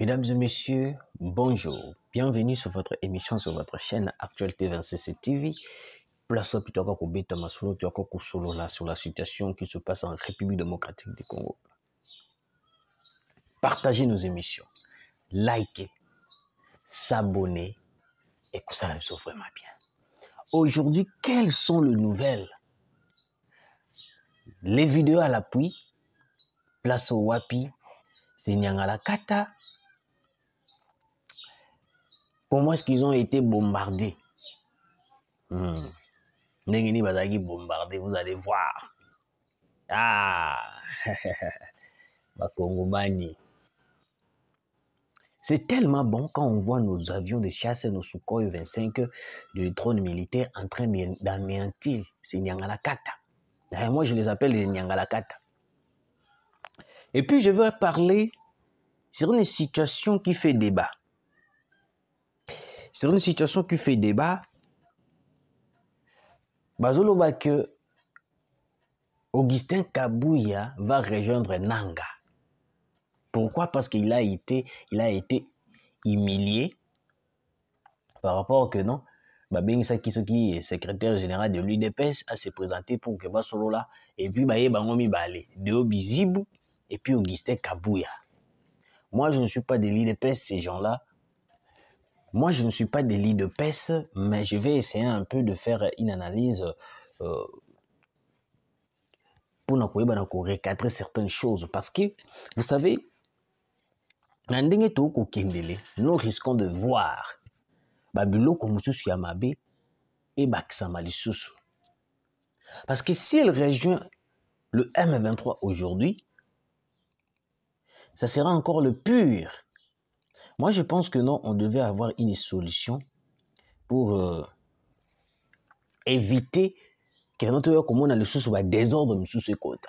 Mesdames et messieurs, bonjour. Bienvenue sur votre émission sur votre chaîne Actualité 26 TV. Place au pitaka ko beta masolo tuyako ko solo là sur la situation qui se passe en République démocratique du Congo. Partagez nos émissions, likez, s'abonnez et que ça nous soit vraiment bien. Aujourd'hui, quelles sont les nouvelles? Les vidéos à l'appui, place au Wapi, c'est Nyangala Kata. Comment est-ce qu'ils ont été bombardés? Nengeni Bazagi bombardé, vous allez voir. Bakongomani. C'est tellement bon quand on voit nos avions de chasse et nos Sukhoi 25 de drones militaires en train d'anéantir ces Nyangala Kata. Moi, je les appelle les Nyangala Kata. Et puis, je veux parler sur une situation qui fait débat. Sur une situation qui fait débat, Bazoloba que Augustin Kabouya va rejoindre Nanga. Pourquoi? Parce qu'il a été humilié par rapport que non, Babeng Sakisoki, secrétaire général de l'UDPS, a se présenté pour que Basolo là, et puis Baye Bangomi Bale, Deo Bizibou, et puis Augustin Kabouya. Moi, je ne suis pas de l'UDPS, ces gens-là. Moi, je ne suis pas de l'UDPS, mais je vais essayer un peu de faire une analyse pour nous recadrer certaines choses. Parce que, vous savez, nous risquons de voir Babiloko Moussousou Yamabe et Baksama Lisusu. Parce que s'il rejoint le M23 aujourd'hui, ça sera encore le pur. Moi, je pense que non, on devait avoir une solution pour éviter que notre commune a le sous désordre sous ce quota.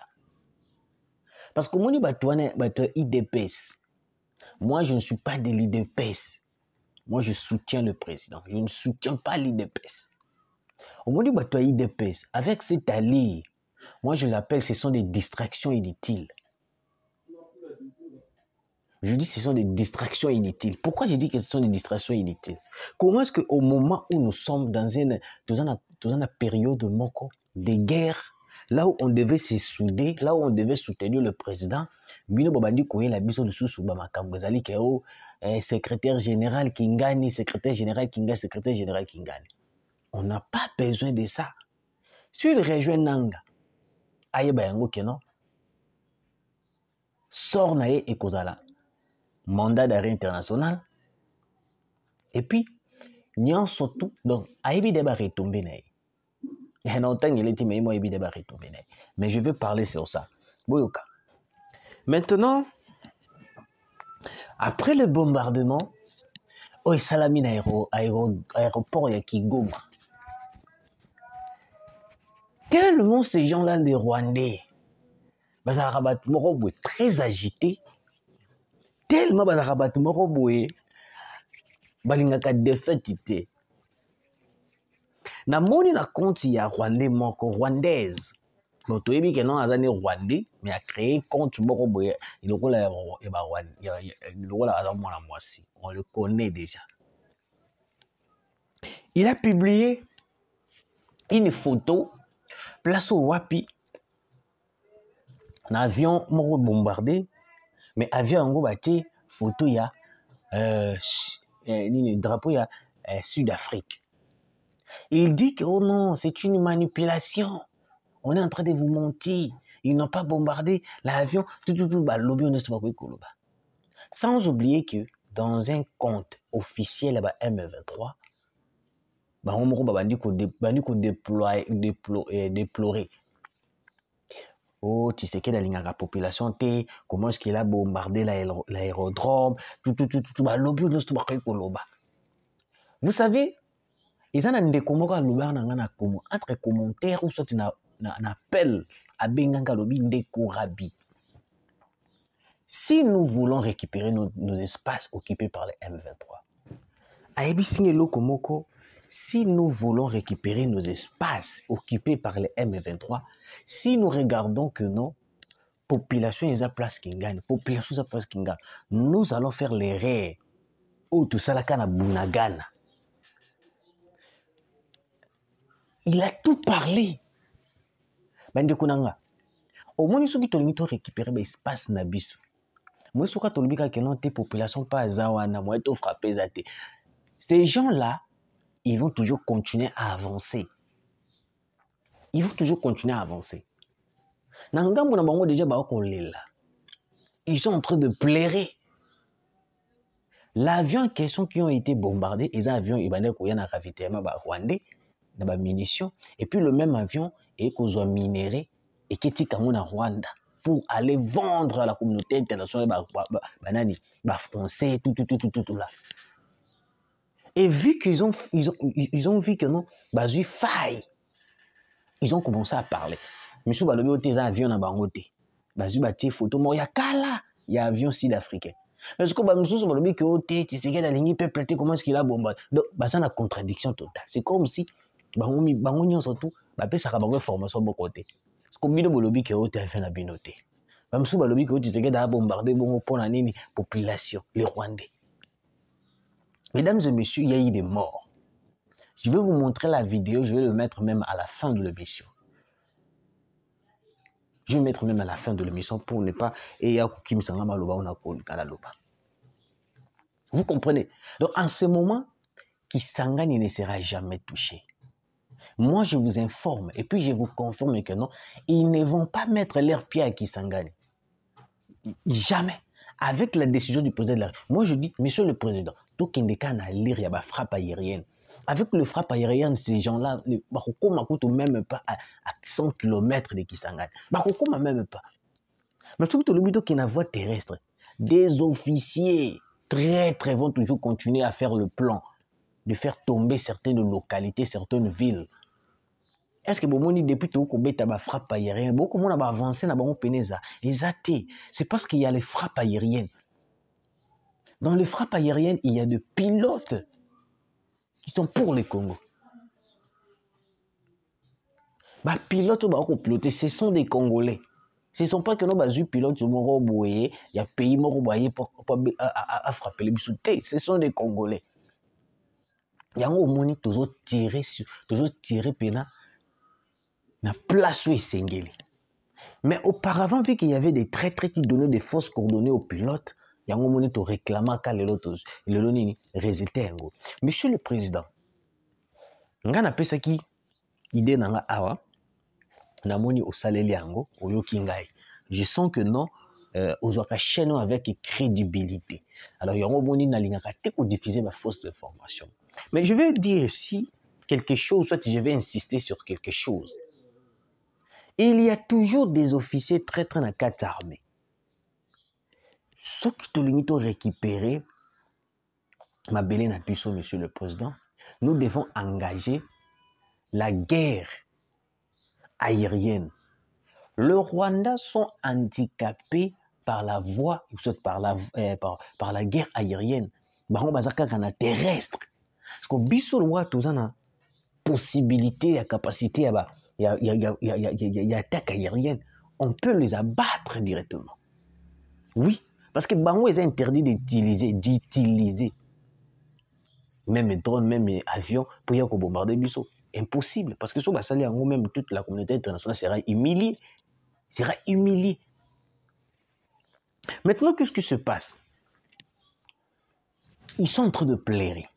Parce que moi, IDPS. Moi, je ne suis pas de l'IDPS. Moi, je soutiens le président. Je ne soutiens pas l'IDPS. Au moins, IDPS, avec cet allié, moi, je l'appelle, ce sont des distractions inutiles. Je dis que ce sont des distractions inutiles. Pourquoi je dis que ce sont des distractions inutiles? Comment est-ce qu'au moment où nous sommes dans une période de guerre, là où on devait se souder, là où on devait soutenir le président, secrétaire général Kingani, secrétaire général Kingani, secrétaire général Kingani. On n'a pas besoin de ça. Sur le région Nanga, Ayebayango Keno, sort Naye et Kozala, mandat d'arrêt international, et puis, Nyan surtout, donc, Ayebi Deba retombé Naye. Il y a longtemps qu'il était mais moi Ayebi Deba retombé Naye. Mais je vais parler sur ça. Boyoka. Maintenant, après le bombardement, oh, Salamine aéroport ya Kigoma. Tellement ces gens-là, les Rwandais, Bazarabat Morobo est très agité. Tellement Bazarabat Morobo est balingaka défaite. Na moni na compte ya Rwandais moko rwandaise. Donc tu que non azani Rwandais mais a créé compte Morobo il on le connaît déjà. Il a publié une photo place au Wapi. Un avion mort bombardé, mais avion en gros bâti photo il y a drapeau il y a Sud-Afrique. Il dit que oh non, c'est une manipulation. On est en train de vous mentir. Ils n'ont pas bombardé l'avion. Sans oublier que dans un compte officiel M23, on déplorer. Oh, tu sais qu'il y a la population, comment est-ce qu'il a bombardé l'aérodrome, vous savez, ils ont entre commentaires ou soit un appel à Benganga Lobi Ndekourabi. Si nous voulons récupérer nos espaces occupés par les M23, si nous voulons récupérer nos espaces occupés par les M23, si nous regardons que non, population eza place kingani, population eza place kingani. Nous allons faire l'erreur où tout ça là kana bunagana. Il a tout parlé. Bande kunanga. Au moins ceux qui tolimi to récupérer l'espace na biso. Moi ceux qui tolimi ka kenon te population pas zawana, moi to frapper zate. Ces gens-là, ils vont toujours continuer à avancer. Ils vont toujours continuer à avancer. Nangambo na bango déjà ba kolela. Ils sont en train de pleurer. L'avion en question qui ont été bombardés, les avions ils bande ko yana ravitaillement ba Rwandais na ba munitions et puis le même avion est kozwa minéré et qui est en Rwanda pour aller vendre à la communauté internationale banani ba français tout là. Et vu qu'ils ont vu que non bazui faille, ils ont commencé à parler. Monsieur balobi ote avion na bangote. Bazui batie photo mo ya kala, ya avion sud-africain. Parce que monsieur balobi que ote Tshisekedi la ligne peuple comment est-ce qu'il a bombardé. Donc ça na contradiction totale. C'est comme si bango nyonso tout ba pesa ka bango formation bon côté. Parce que bino balobi que ote avion na binoté. Monsieur balobi que Tshisekedi a bombardé bongo pona nini population les Rwandais. Mesdames et messieurs, il y a eu des morts. Je vais vous montrer la vidéo, je vais le mettre même à la fin de l'émission. Je vais le mettre même à la fin de l'émission pour ne pas... Vous comprenez? Donc, en ce moment, Kisangani ne sera jamais touché. Moi, je vous informe et puis je vous confirme que non, ils ne vont pas mettre leurs pieds à Kisangani. Jamais. Avec la décision du président de la République. Moi, je dis, monsieur le président, tout qui n'est qu'à lire, il y a une frappe aérienne. Avec le frappe aérienne, ces gens-là, ils ne même pas à 100 km de Kisangani. Ils ne même pas. Mais surtout, le but qui est une voie terrestre, des officiers très vont toujours continuer à faire le plan de faire tomber certaines localités, certaines villes. Est-ce que depuis que vous avez une frappe aérienne, beaucoup de gens ont avancé dans le Pénéza. C'est parce qu'il y a les frappes aériennes. Dans les frappes aériennes, il y a des pilotes qui sont pour le Congo. Les pilotes qui piloter, ce sont des Congolais. Ce ne sont pas que nos pilotes qui ont il y a pays pour frapper les bisoutés. Ce sont des Congolais. Il y a un moment toujours tiré pena na place où il. Mais auparavant, vu qu'il y avait des traîtres qui donnaient des fausses coordonnées aux pilotes, il y a un moment où réclamait le résultat. Monsieur le Président, ngana pesa ki idée nanga awa namoni osaleli yango oyoki ngai. Je sens que non ozwaka chaîne avec crédibilité. Alors yango moni nalingaka te ko diffuser ma fausse information. Mais je vais dire ici quelque chose, soit je vais insister sur quelque chose. Il y a toujours des officiers très dans la carte armée. Ceux qui ont récupéré ma belle na piso, monsieur le président, nous devons engager la guerre aérienne. Le Rwanda sont handicapés par la voie, par la guerre aérienne. Baron bazaka kana terrestre. Parce que biso le roi tous a possibilité, la capacité il y a attaque aérienne. On peut les abattre directement. Oui, parce que Bango est interdit d'utiliser même drone, même avion pour y bombarder Bisso. Impossible, parce que si on va même toute la communauté internationale sera humiliée. Maintenant, qu'est-ce qui se passe? Ils sont en train de pleurer.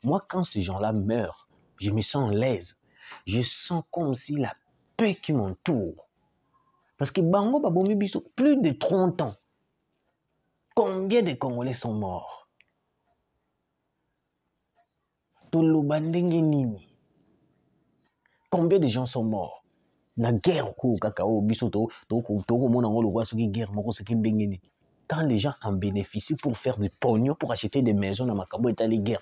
Moi, quand ces gens-là meurent, je me sens l'aise. Je sens comme si la paix qui m'entoure. Parce que Bango Babomi Bisso, plus de 30 ans. Combien de Congolais sont morts? Combien de gens sont morts? La guerre, quand les gens en bénéficient pour faire du pognon, pour acheter des maisons dans Makambo et les guerres,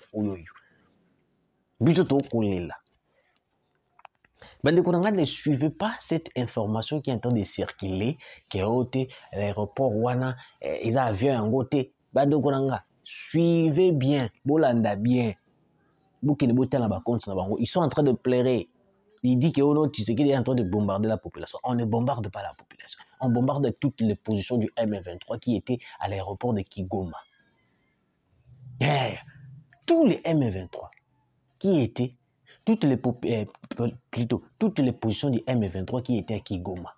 ne suivez pas cette information qui est en train de circuler, qui est l'aéroport Wana, les avions en côté. Suivez bien, bolanda bien. Ils sont en train de pleurer. Il dit que oh non, Tshisekedi est en train de bombarder la population. On ne bombarde pas la population. On bombarde toutes les positions du M23 qui étaient à l'aéroport de Kigoma. Tous les M23 qui étaient, toutes les positions du M23 qui étaient à Kigoma.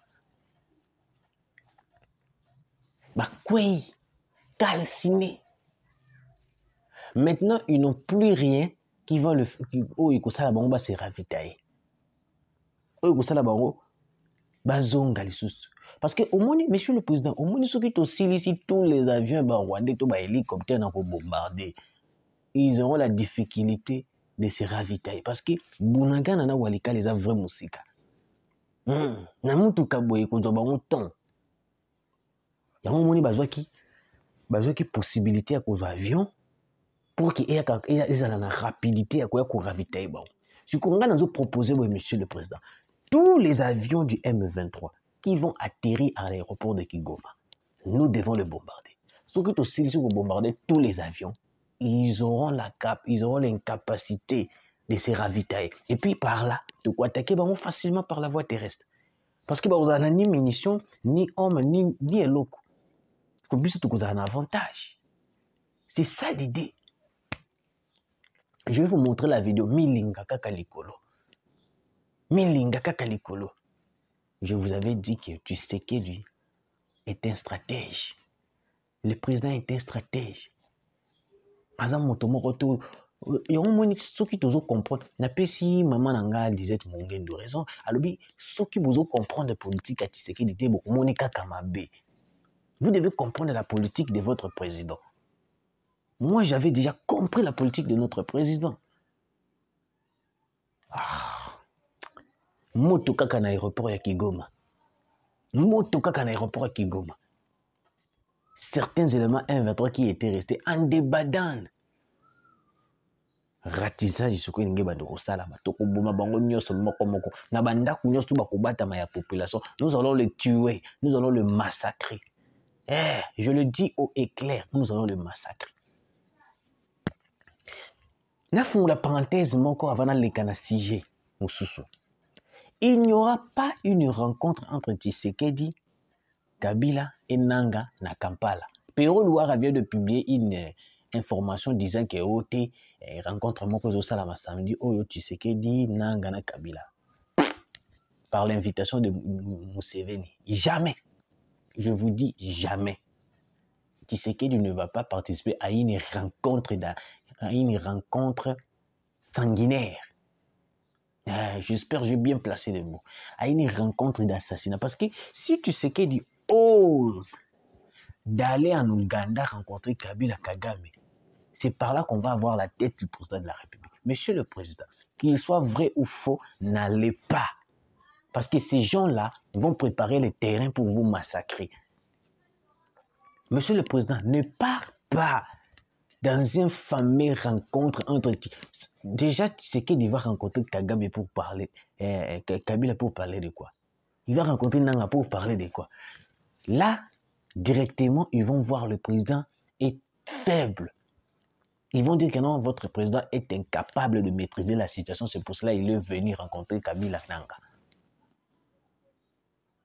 Quoi calciné. Maintenant, ils n'ont plus rien qui va le faire. Oh, il ça la bango c'est ravitailler. Oh, il ça la bango bazonga lisusu. Parce que au moins, monsieur le président, au moins ceux qui ici tous les avions rwandais, tous les hélicoptères pour bombarder, ils auront la difficulté de se ravitailler. Parce que Bunanga nana walika les a vraiment musika. Na mutu kaboye ko bango temps. Il y a un moment qui possibilité à cause avion pour qu'il y ait une rapidité à quoi ravitailler. Ce qu'on a proposé, monsieur le président, tous les avions du M23 qui vont atterrir à l'aéroport de Kigoma, nous devons le bombarder. Ceux qui aussi si vous bombardez tous les avions, ils auront l'incapacité de se ravitailler. Et puis par là, de quoi attaquer facilement par la voie terrestre. Parce que vous n'avez ni munitions, ni hommes, ni locaux. Vous avez un avantage. C'est ça l'idée. Je vais vous montrer la vidéo Milinga Kakalikolo. Milinga Kakalikolo. Je vous avais dit que Tshisekedi est un stratège. Le président est un stratège. Azam motomo koto yon moni soki tozo comprendre na pesi maman nanga disait mongendo raison alobi soki bozo comprendre la politique à Tshisekedi te beaucoup monika kamabe. Vous devez comprendre la politique de votre président. Moi, j'avais déjà compris la politique de notre président. Moto kaka na aéroport ya Kigoma. Moto kaka na aéroport ya Kigoma. Certains éléments M23 qui étaient restés en débandant. Ratissage ce que ninge bandoko sala batoko boma bango nyoso moko moko na bandaku nyoso bakobata ma ya population. Nous allons le tuer, nous allons le massacrer. Je le dis haut et clair, nous allons le massacrer. Nafou la parenthèse moko avant les kana sujet mususu. Il n'y aura pas une rencontre entre Tshisekedi, Kabila et Nanga na Kampala. Pero Louara vient de publier une information disant que OT rencontre moko zo salama samedi oyo Tshisekedi, Nanga na Kabila. Par l'invitation de Museveni. Jamais. Je vous dis jamais. Tshisekedi ne va pas participer à une rencontre sanguinaire. J'espère que j'ai bien placé les mots. À une rencontre d'assassinat. Parce que si Tshisekedi ose d'aller en Ouganda rencontrer Kabila Kagame, c'est par là qu'on va avoir la tête du président de la République. Monsieur le Président, qu'il soit vrai ou faux, n'allez pas. Parce que ces gens-là vont préparer le terrain pour vous massacrer. Monsieur le Président, ne pars pas dans une fameuse rencontre entre... Déjà, tu sais qu'il va rencontrer Kagame pour parler... Kabila pour parler de quoi? Il va rencontrer Nanga pour parler de quoi? Là, directement, ils vont voir le président est faible. Ils vont dire que non, votre président est incapable de maîtriser la situation. C'est pour cela qu'il est venu rencontrer Kabila Nanga.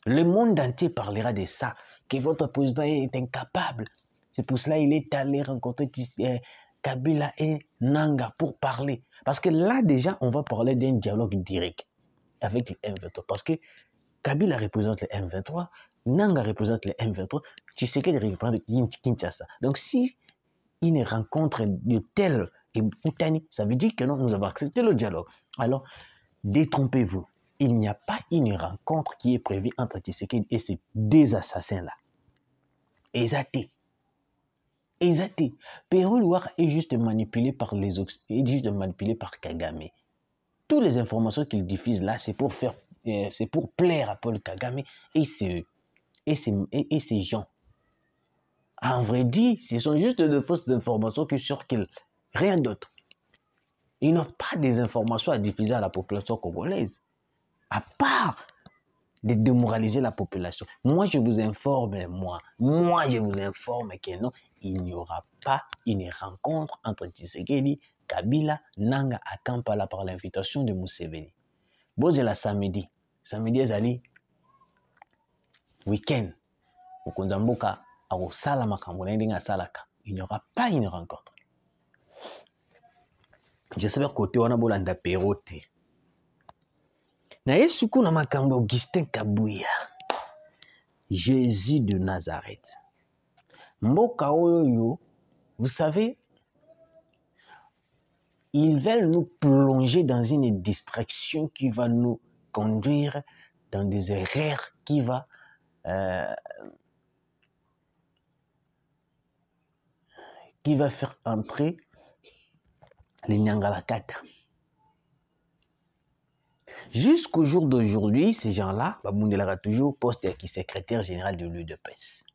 Le monde entier parlera de ça, que votre président est incapable. C'est pour cela qu'il est allé rencontrer Kabila et Nanga pour parler. Parce que là, déjà, on va parler d'un dialogue direct avec le M23. Parce que Kabila représente le M23, Nanga représente le M23, tu sais qu'il représente Kinshasa. Donc, si une rencontre de telle et Moutani, ça veut dire que non, nous avons accepté le dialogue. Alors, détrompez-vous. Il n'y a pas une rencontre qui est prévue entre Tshisekedi et ces deux assassins-là. Exacté. Pérou Loire est juste manipulé par les est juste manipulé par Kagame. Toutes les informations qu'il diffuse là, c'est pour plaire à Paul Kagame et ces gens. En vrai dit, ce sont juste de fausses informations qui circulent. Rien d'autre. Ils n'ont pas des informations à diffuser à la population congolaise. À part de démoraliser la population. Moi, je vous informe, je vous informe que non, il n'y aura pas une rencontre entre Tshisekedi, Kabila, Nanga à Kampala par l'invitation de Museveni. bozela samedi ezali week-end mokonzi ya mboka akosala makambo na ye ndenge asalaka. Il n'y aura pas une rencontre. J'espère côté wana bolanda pero te. Na yesu kuna makambo Augustin Kabuya, Jésus de Nazareth. Mboka oyo, vous savez, ils veulent nous plonger dans une distraction qui va nous conduire dans des erreurs qui va faire entrer les Nyangalakata. Jusqu'au jour d'aujourd'hui, ces gens-là, Babundelara toujours poste qui secrétaire général de l'UDPS.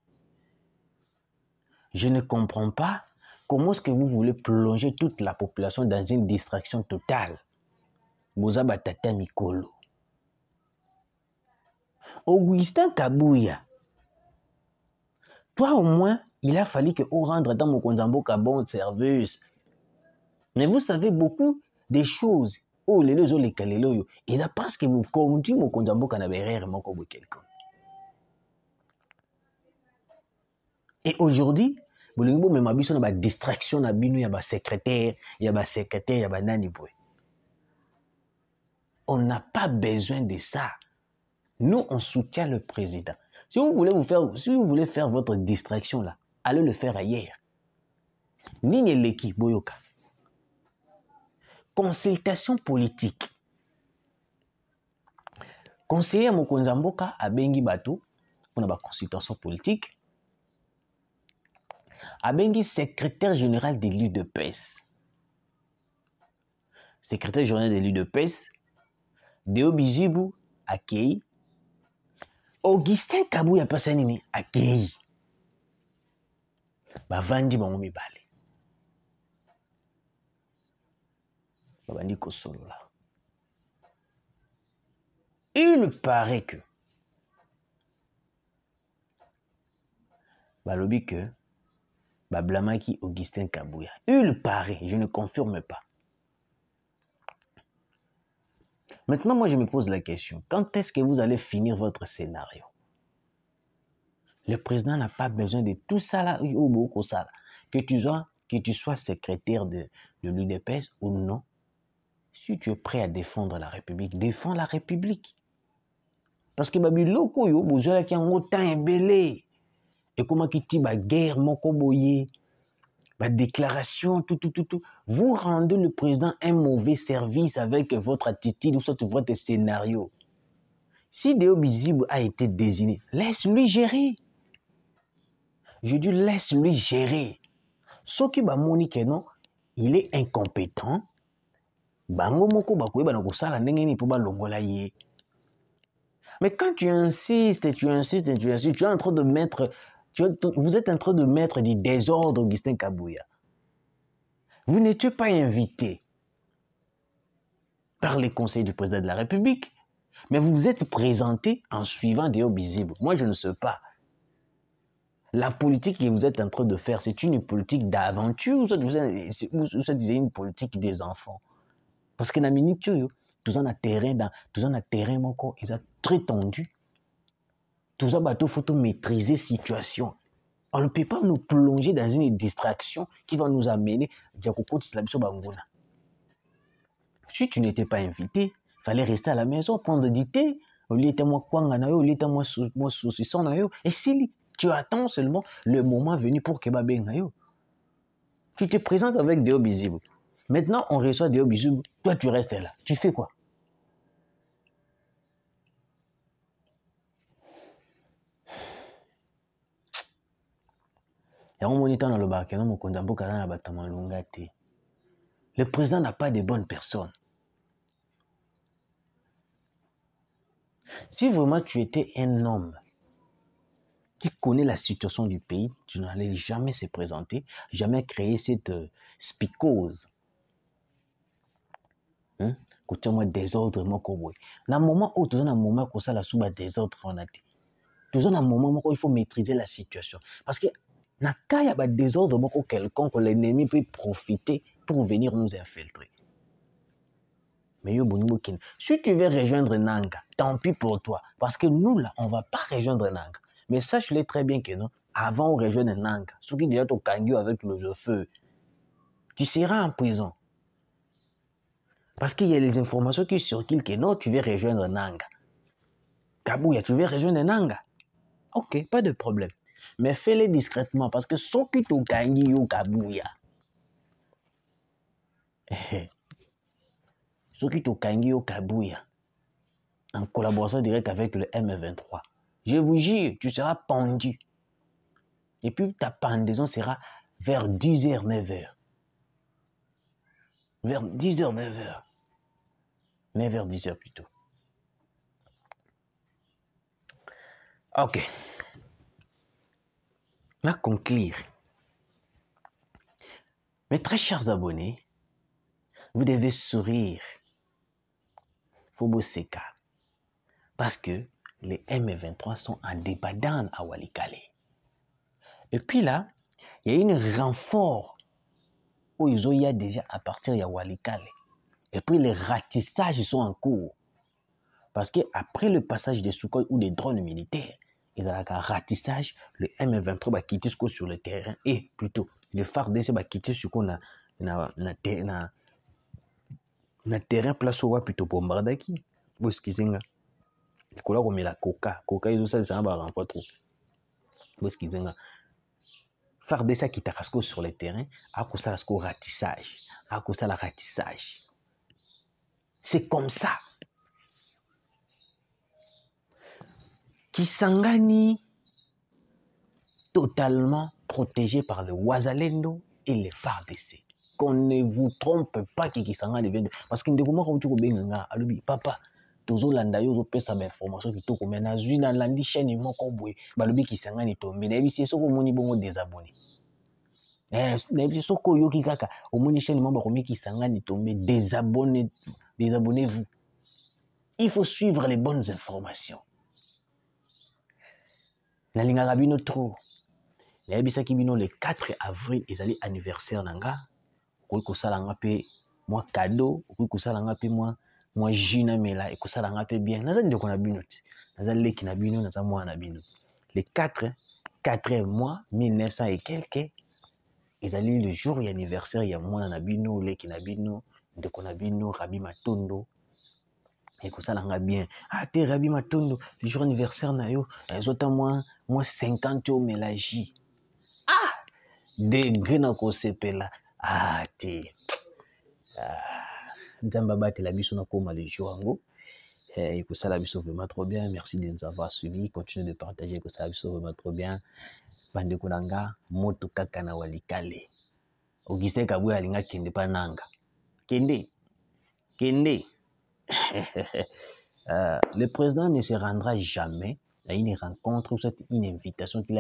Je ne comprends pas comment est-ce que vous voulez plonger toute la population dans une distraction totale. Bozaba Tata Mikolo. Augustin Kabuya, toi au moins, il a fallu que vous rendre dans mon Konzamboka bon service. Mais vous savez beaucoup des choses. Oh, les deux les kaleloyo. Et là, parce que vous continuez mon Konzamboka na berère mon kobo quelqu'un. Et aujourd'hui, bolingo me mabiso na ba distraction na binu ya ba secrétaire, ya ba nani boy. On n'a pas besoin de ça. Nous, on soutient le président. Si vous voulez faire votre distraction là, allez le faire ailleurs. Nini l'équipe boyoka. Consultation politique. Conseiller Mokonzi ya mboka abengi bato pour la consultation politique. Abengi secrétaire général de l'UDPS. Secrétaire général de l'UDPS, Deo Bizibu akei. Augustin Kabuya Passanini akei. Bavandi bango mibale. Babandi kosolola. Il paraît que balobi que bablamaki Augustin Kabuya. Il paraît, je ne confirme pas. Maintenant, moi, je me pose la question. Quand est-ce que vous allez finir votre scénario? Le président n'a pas besoin de tout ça là, ou beaucoup ça là. Que tu sois secrétaire de l'UDPS ou non. Si tu es prêt à défendre la République, défends la République. Parce que babi loko yo bozola ki en autant embelé. Et comment qui ti ba guerre moko boye. Ma déclaration, tout. Vous rendez le président un mauvais service avec votre attitude ou soit votre scénario. Si Deo Bizibu a été désigné, laisse-lui gérer. Je dis laisse-lui gérer. Ce qui va monique non, il est incompétent. Bango moko bakoye banako sala ndenge ni po ba longola ye. Mais quand tu insistes, tu es en train de mettre. Vous êtes en train de mettre du désordre, Augustin Kabuya. Vous n'étiez pas invité par les conseils du président de la République, mais vous vous êtes présenté en suivant Deo Bizibu. Moi, je ne sais pas. La politique que vous êtes en train de faire, c'est une politique d'aventure ou c'est une politique des enfants? Parce que dans la minute, tout en a terrain, mon corps, ils sont très tendus. Tout ça, il faut maîtriser la situation. On ne peut pas nous plonger dans une distraction qui va nous amener à si tu n'étais pas invité, il fallait rester à la maison, prendre du thé. Et si tu attends seulement le moment venu pour que tu te présentes avec Deo Bizibu. Maintenant, on reçoit Deo Bizibu. Toi, tu restes là. Tu fais quoi? Le président n'a pas de bonnes personnes. Si vraiment tu étais un homme qui connaît la situation du pays, tu n'allais jamais se présenter, jamais créer cette spicose. Côté moi désordre, moi koboy. Dans le moment où tu as un moment où ça la souba désordre, on a dit. Tu as un moment où il faut maîtriser la situation. Parce que dans le cas où il y a un désordre, quelconque, l'ennemi peut profiter pour venir nous infiltrer. Mais yo bonimo ken. Si tu veux rejoindre Nanga, tant pis pour toi. Parce que nous, là, on ne va pas rejoindre Nanga. Mais sache-le très bien que non, avant on rejoindre Nanga, ceux qui déjà ton kangyo avec le feu, tu seras en prison. Parce qu'il y a les informations qui circulent que non, tu veux rejoindre Nanga. Kabouya, tu veux rejoindre Nanga? Ok, pas de problème. Mais fais-le discrètement parce que ceux qui t'ont gagné yo Kabouya, ceux qui t'ont gagné au Kabouya, en collaboration directe avec le M23, je vous jure, tu seras pendu. Et puis ta pendaison sera vers 10h, 9h. Vers 10h, 9h. 9h, 10h plutôt. Ok. On va conclure. Mes très chers abonnés, vous devez sourire. Foboseka. Parce que les M23 sont en débadan à Walikale. Et puis là, il y a une renfort où ils ont déjà à partir de Walikale. Et puis les ratissages sont en cours. Parce qu'après le passage des Sukhoi ou des drones militaires, ils ont un ratissage, le M23 va quitter ce sur le terrain. Et plutôt, le FARDC va quitter ce qu'on a terrain place où on va plutôt bombarder qui. Vous excusez-moi. Il faut qu'on met la coca. Coca, ils ont ça, ça va renforcer trop. Vous excusez-moi. FARDC qui tarasco sur le terrain, à cause de ce ratissage. À cause de la ratissage. C'est comme ça. Kisangani, totalement protégé par le Wazalendo et les FARDC. Qu'on ne vous trompe pas que Kisangani vient de... Parce que ndeko moko tu ko benga alubi papa tozo landa yo zo pesa ba information ki to ko mena zui na landi chaîne moko boye balubi Kisangani tombe na biso soko moni bongo désabonné. Na biso soko yo ki kaka omoni chaîne moko ko mi Kisangani tombe désabonnez-vous. Il faut suivre les bonnes informations. Na lingaka bino trop. Na yebisaki bino le 4 avril ezali anniversaire nanga. Koyi kosala nga pe moi cadeau, koyi kosala nga pe moi jina mela et kosala nga pe bien. Naza ndeko na bino ti. Naza leki na bino, naza mwa na bino. Le 4 mois 1900 et quelques ezali le jour et anniversaire ya mwana na bino, leki na bino, ndeko na bino Rabi Matondo. Et que ça l'a bien. Ah, t'es Rabi Matondo, le jour anniversaire na yo, les autres moi 50 au mélange. Ah, degré na ko sepela. Ah, t'es. Nzamba te la biso na koma le jour ango. Et que ça la biso vraiment trop bien. Merci de nous avoir suivis. Continuez de partager que ça la biso vraiment trop bien. Bande kunanga moto kaka na Walikale. Augustin Kabouya alinga kende pa nanga. Kende. Le président ne se rendra jamais à une rencontre ou une invitation qu'on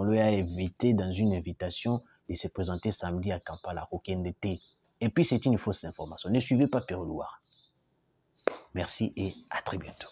lui a invité dans une invitation de se présenter samedi à Kampala, au KNDT. Et puis c'est une fausse information. Ne suivez pas Pérolouar. Merci et à très bientôt.